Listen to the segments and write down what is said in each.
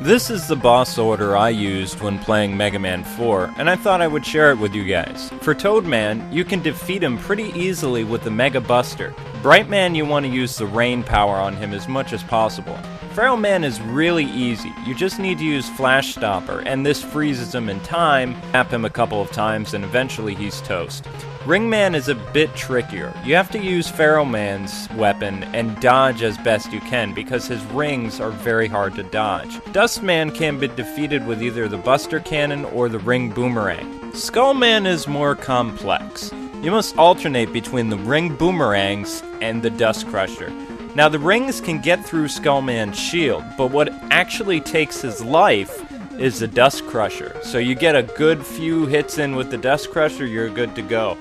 This is the boss order I used when playing Mega Man 4, and I thought I would share it with you guys. For Toadman, you can defeat him pretty easily with the Mega Buster. Brightman, you want to use the rain power on him as much as possible. Pharaoh Man is really easy. You just need to use Flash Stopper, and this freezes him in time, tap him a couple of times, and eventually he's toast. Ringman is a bit trickier. You have to use Pharaoh Man's weapon and dodge as best you can because his rings are very hard to dodge. Dustman can be defeated with either the Buster Cannon or the Ring Boomerang. Skullman is more complex. You must alternate between the Ring Boomerangs and the Dust Crusher. Now the rings can get through Skullman's shield, but what actually takes his life is the Dust Crusher. So you get a good few hits in with the Dust Crusher, you're good to go.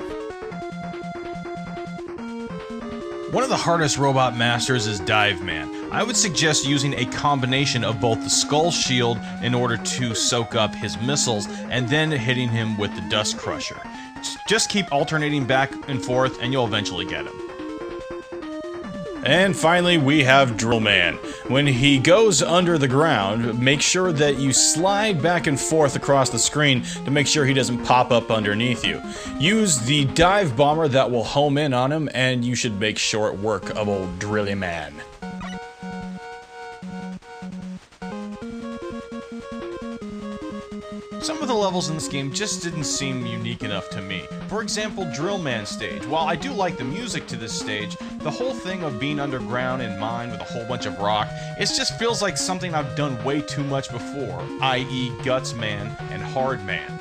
One of the hardest robot masters is Dive Man. I would suggest using a combination of both the Skull Shield in order to soak up his missiles, and then hitting him with the Dust Crusher. Just keep alternating back and forth, and you'll eventually get him. And finally, we have Drill Man. When he goes under the ground, make sure that you slide back and forth across the screen to make sure he doesn't pop up underneath you. Use the dive bomber that will home in on him, and you should make short work of old Drilly Man. Some of the levels in this game just didn't seem unique enough to me. For example, Drill Man stage. While I do like the music to this stage, the whole thing of being underground in mine with a whole bunch of rock, it just feels like something I've done way too much before, i.e. Guts Man and Hard Man.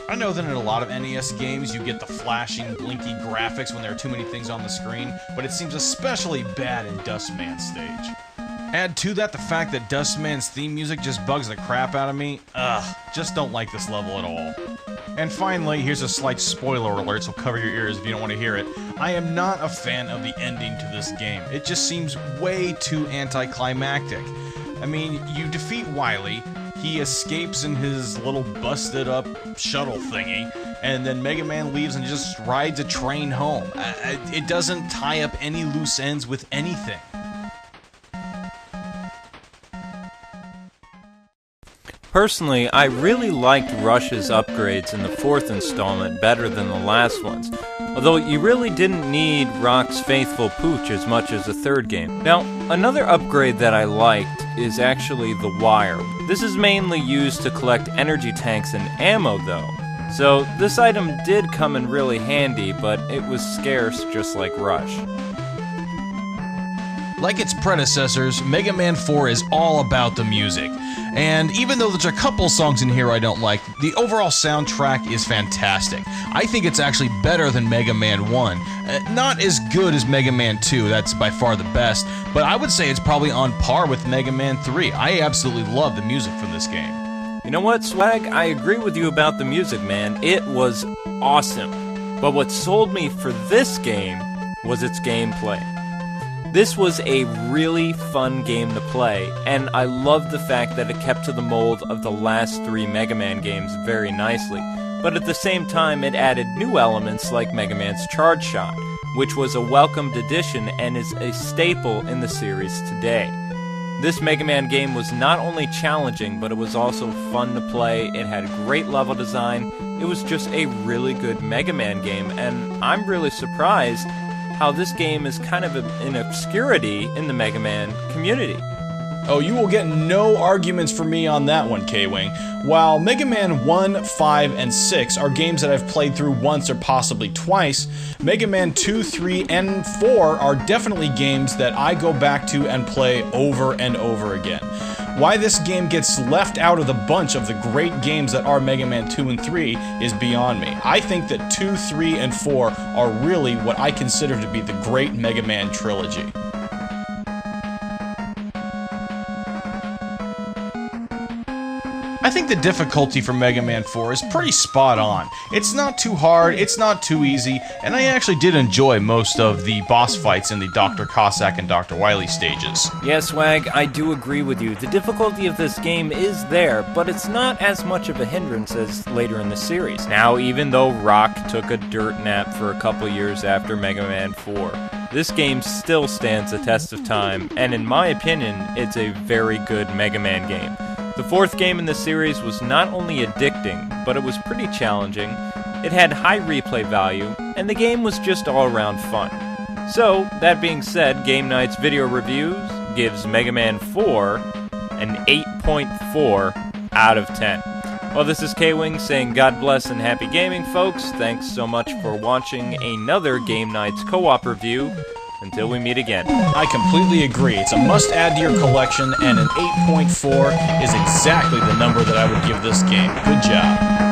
I know that in a lot of NES games you get the flashing, blinky graphics when there are too many things on the screen, but it seems especially bad in Dustman stage. Add to that the fact that Dustman's theme music just bugs the crap out of me. Just don't like this level at all. And finally, here's a slight spoiler alert, so cover your ears if you don't want to hear it. I am not a fan of the ending to this game. It just seems way too anticlimactic. I mean, you defeat Wily, he escapes in his little busted up shuttle thingy, and then Mega Man leaves and just rides a train home. It doesn't tie up any loose ends with anything. Personally, I really liked Rush's upgrades in the fourth installment better than the last ones, although you really didn't need Rock's Faithful Pooch as much as the third game. Now, another upgrade that I liked is actually the wire. This is mainly used to collect energy tanks and ammo though, so this item did come in really handy, but it was scarce just like Rush. Like its predecessors, Mega Man 4 is all about the music. And even though there's a couple songs in here I don't like, the overall soundtrack is fantastic. I think it's actually better than Mega Man 1. Not as good as Mega Man 2, that's by far the best, but I would say it's probably on par with Mega Man 3. I absolutely love the music from this game. You know what, Swag? I agree with you about the music, man. It was awesome. But what sold me for this game was its gameplay. This was a really fun game to play, and I loved the fact that it kept to the mold of the last three Mega Man games very nicely, but at the same time it added new elements like Mega Man's Charge Shot, which was a welcomed addition and is a staple in the series today. This Mega Man game was not only challenging, but it was also fun to play, it had great level design, it was just a really good Mega Man game, and I'm really surprised how this game is kind of in obscurity in the Mega Man community. Oh, you will get no arguments from me on that one, K-Wing. While Mega Man 1, 5, and 6 are games that I've played through once or possibly twice, Mega Man 2, 3, and 4 are definitely games that I go back to and play over and over again. Why this game gets left out of the bunch of the great games that are Mega Man 2 and 3 is beyond me. I think that 2, 3, and 4 are really what I consider to be the great Mega Man trilogy. I think the difficulty for Mega Man 4 is pretty spot on. It's not too hard, it's not too easy, and I actually did enjoy most of the boss fights in the Dr. Cossack and Dr. Wily stages. Yeah, Swag, I do agree with you. The difficulty of this game is there, but it's not as much of a hindrance as later in the series. Now, even though Rock took a dirt nap for a couple years after Mega Man 4, this game still stands the test of time, and in my opinion, it's a very good Mega Man game. The fourth game in the series was not only addicting, but it was pretty challenging, it had high replay value, and the game was just all around fun. So, that being said, Game Night's Video Reviews gives Mega Man 4 an 8.4 out of 10. Well, this is K-Wing saying God bless and happy gaming, folks. Thanks so much for watching another Game Nights co-op review. Until we meet again. I completely agree. It's a must-add to your collection, and an 8.4 is exactly the number that I would give this game. Good job.